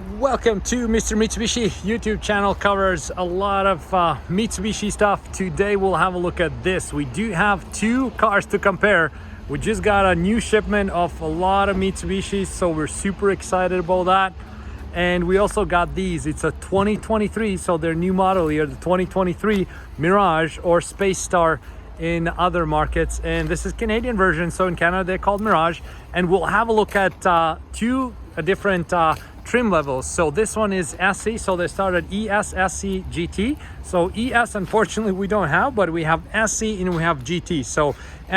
Welcome to Mr. Mitsubishi YouTube channel. Covers a lot of Mitsubishi stuff. Today we'll have a look at this. We do have two cars to compare. We just got a new shipment of a lot of Mitsubishis, so we're super excited about that. And we also got these. It's a 2023, so their new model year, the 2023 Mirage or Space Star in other markets, and this is Canadian version, so in Canada they're called Mirage. And we'll have a look at two different trim levels. So this one is SC, so they started ES, SC, GT. So ES unfortunately we don't have, but we have SC and we have GT. So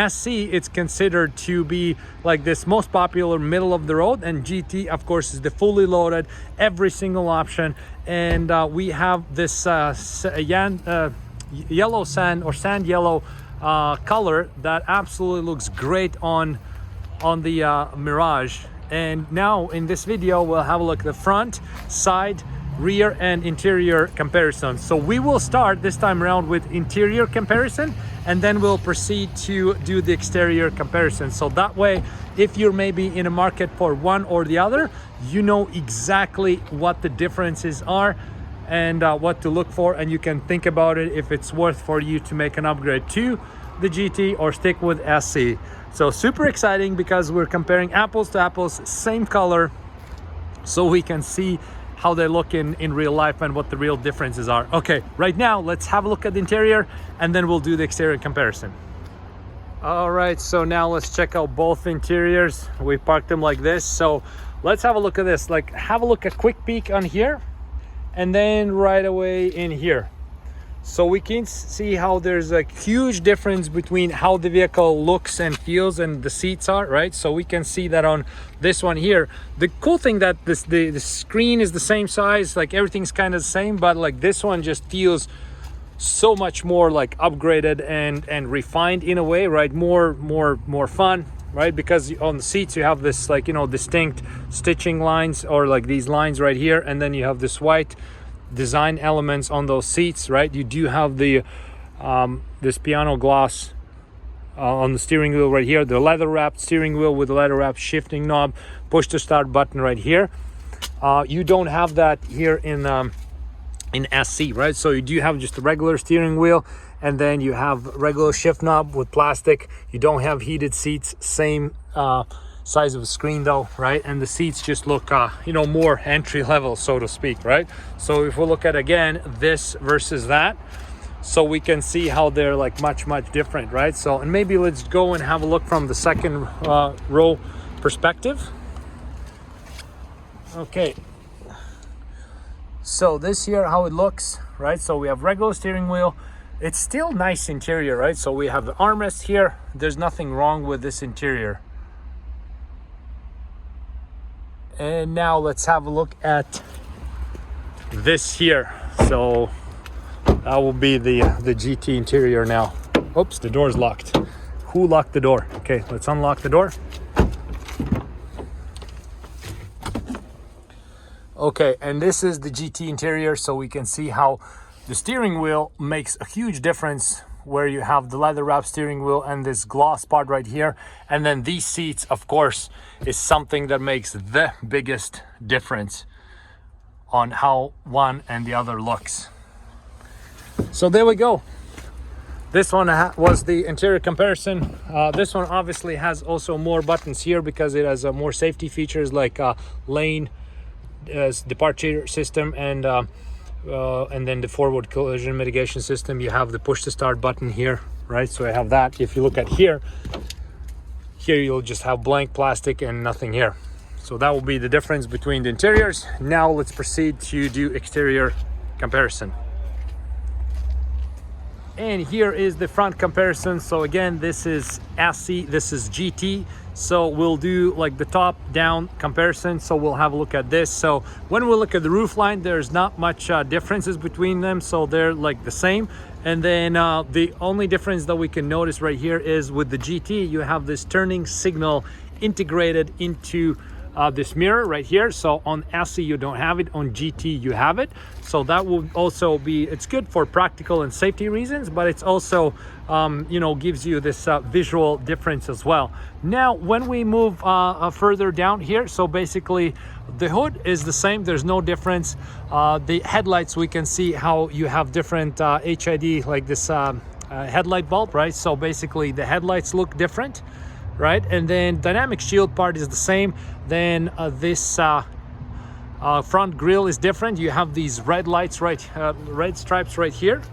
SC, it's considered to be like this most popular middle of the road, and GT of course is the fully loaded, every single option. And we have this yellow sand or sand yellow color that absolutely looks great on the Mirage. And now in this video we'll have a look at the front, side, rear and interior comparison. So we will start this time around with interior comparison, and then we'll proceed to do the exterior comparison. So that way, if you're maybe in a market for one or the other, you know exactly what the differences are and what to look for, and you can think about it if it's worth for you to make an upgrade to the GT or stick with SC. So super exciting because we're comparing apples to apples, same color, so we can see how they look in real life and what the real differences are. Okay, right now let's have a look at the interior and then we'll do the exterior comparison. All right, so now let's check out both interiors. We parked them like this, so let's have a look at this. Like, have a look, a quick peek on here and then right away in here. So we can see how there's a huge difference between how the vehicle looks and feels and the seats are, right? So we can see that on this one here. The cool thing that the screen is the same size, like everything's kind of the same, but like this one just feels so much more like upgraded and refined in a way, right? More fun, right? Because on the seats you have this, like, you know, distinct stitching lines, or like these lines right here, and then you have this white design elements on those seats, right? You do have the this piano glass on the steering wheel right here, the leather wrapped steering wheel with the leather wrapped shifting knob, push to start button right here. You don't have that here in SC, right? So you do have just a regular steering wheel, and then you have regular shift knob with plastic. You don't have heated seats, same size of a screen though, right? And the seats just look you know, more entry level, so to speak, right? So if we look at again this versus that, so we can see how they're like much different, right? So, and maybe let's go and have a look from the second row perspective. Okay, so this here how it looks, right? So we have regular steering wheel. It's still nice interior, right? So we have the armrest here. There's nothing wrong with this interior. And now let's have a look at this here. So that will be the GT interior now. Oops, the door's locked. Who locked the door? Okay, let's unlock the door. Okay, and this is the GT interior, so we can see how the steering wheel makes a huge difference, where you have the leather wrap steering wheel and this gloss part right here. And then these seats, of course, is something that makes the biggest difference on how one and the other looks. So there we go. This one was the interior comparison. This one obviously has also more buttons here because it has more safety features like lane departure system and then the forward collision mitigation system. You have the push to start button here, right? So I have that. If you look at here you'll just have blank plastic and nothing here. So that will be the difference between the interiors. Now let's proceed to do exterior comparison. And here is the front comparison. So again, this is SC, this is GT. So we'll do like the top down comparison. So we'll have a look at this. So when we look at the roof line, there's not much differences between them. So they're like the same. And then the only difference that we can notice right here is with the GT, you have this turning signal integrated into this mirror right here. So on SE you don't have it, on GT you have it. So that will also be, it's good for practical and safety reasons, but it's also you know, gives you this visual difference as well. Now when we move further down here, so basically the hood is the same, there's no difference. The headlights, we can see how you have different HID, like this headlight bulb, right? So basically the headlights look different, right? And then dynamic shield part is the same. Then this front grille is different. You have these red lights, right? Red stripes right here,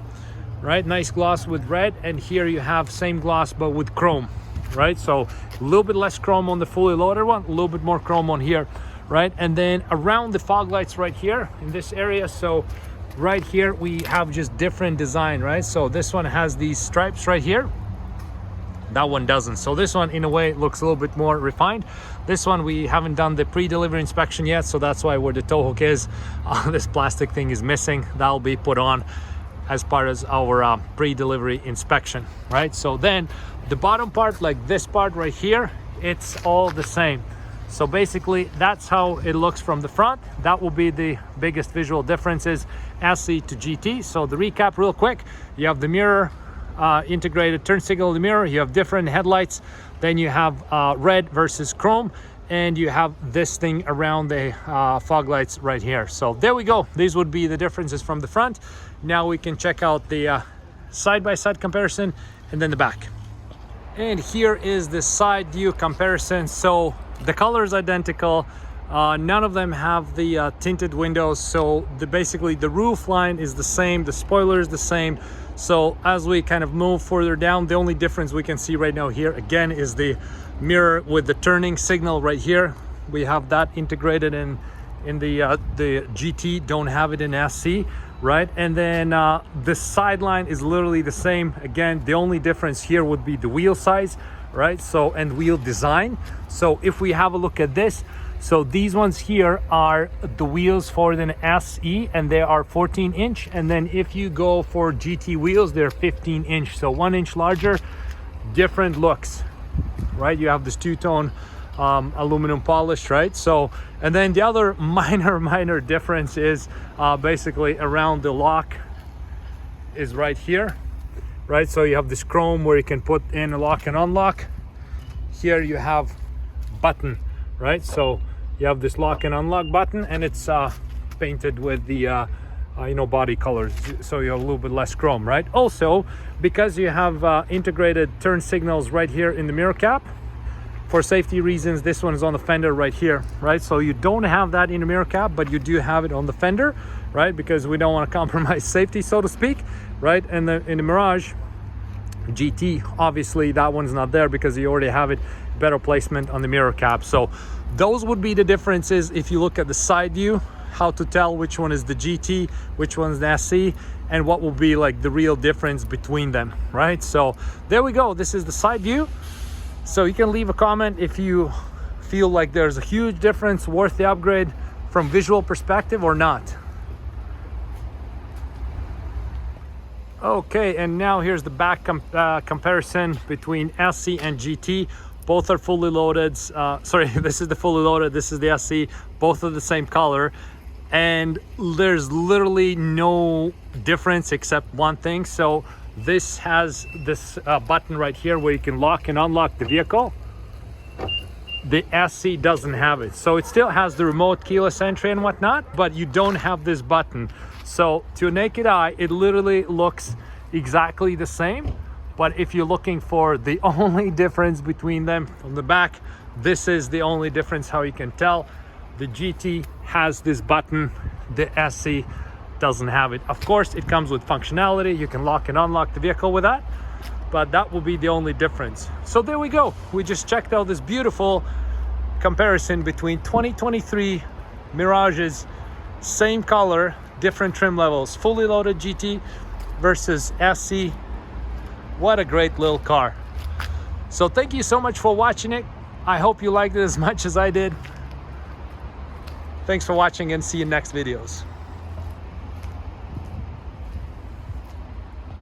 right? Nice gloss with red. And here you have same gloss but with chrome, right? So a little bit less chrome on the fully loaded one, a little bit more chrome on here, right? And then around the fog lights right here in this area, so right here we have just different design, right? So this one has these stripes right here, that one doesn't. So this one in a way looks a little bit more refined. This one we haven't done the pre-delivery inspection yet, so that's why where the tow hook is, this plastic thing is missing. That'll be put on as part of our pre-delivery inspection, right? So then the bottom part, like this part right here, it's all the same. So basically that's how it looks from the front. That will be the biggest visual differences, SE to GT. So the recap real quick, you have the mirror, integrated turn signal in the mirror, you have different headlights, then you have red versus chrome, and you have this thing around the fog lights right here. So there we go, these would be the differences from the front. Now we can check out the side-by-side comparison and then the back. And here is the side view comparison. So the color is identical, none of them have the tinted windows, so basically the roof line is the same, the spoiler is the same. So as we kind of move further down, the only difference we can see right now here again is the mirror with the turning signal right here. We have that integrated in the GT, don't have it in SC, right? And then the sideline is literally the same. Again, the only difference here would be the wheel size, right? So, and wheel design. So if we have a look at this, so these ones here are the wheels for the SE, and they are 14-inch. And then if you go for GT wheels, they're 15-inch. So 1 inch larger, different looks, right? You have this two-tone aluminum polish, right? So, and then the other minor difference is basically around the lock is right here, right? So you have this chrome where you can put in a lock and unlock. Here you have button, right? So you have this lock and unlock button, and it's painted with the you know, body colors, so you have a little bit less chrome, right? Also, because you have integrated turn signals right here in the mirror cap, for safety reasons, this one is on the fender right here, right? So you don't have that in the mirror cap, but you do have it on the fender, right? Because we don't want to compromise safety, so to speak, right? And in the Mirage GT, obviously that one's not there because you already have it, better placement on the mirror cap. So those would be the differences if you look at the side view, how to tell which one is the GT, which one's the SE, and what will be like the real difference between them, right? So there we go, this is the side view. So you can leave a comment if you feel like there's a huge difference, worth the upgrade from visual perspective or not. Okay, and now here's the back comparison between SE and GT. Both are fully loaded. Sorry, this is the fully loaded, this is the SE. Both are the same color. And there's literally no difference except one thing. So this has this button right here where you can lock and unlock the vehicle. The SE doesn't have it. So it still has the remote keyless entry and whatnot, but you don't have this button. So to a naked eye, it literally looks exactly the same. But if you're looking for the only difference between them from the back, this is the only difference how you can tell. The GT has this button, the SE doesn't have it. Of course, it comes with functionality. You can lock and unlock the vehicle with that, but that will be the only difference. So there we go. We just checked out this beautiful comparison between 2023 Mirages, same color, different trim levels, fully loaded GT versus SE. What a great little car. So thank you so much for watching it. I hope you liked it as much as I did. Thanks for watching and see you in next videos.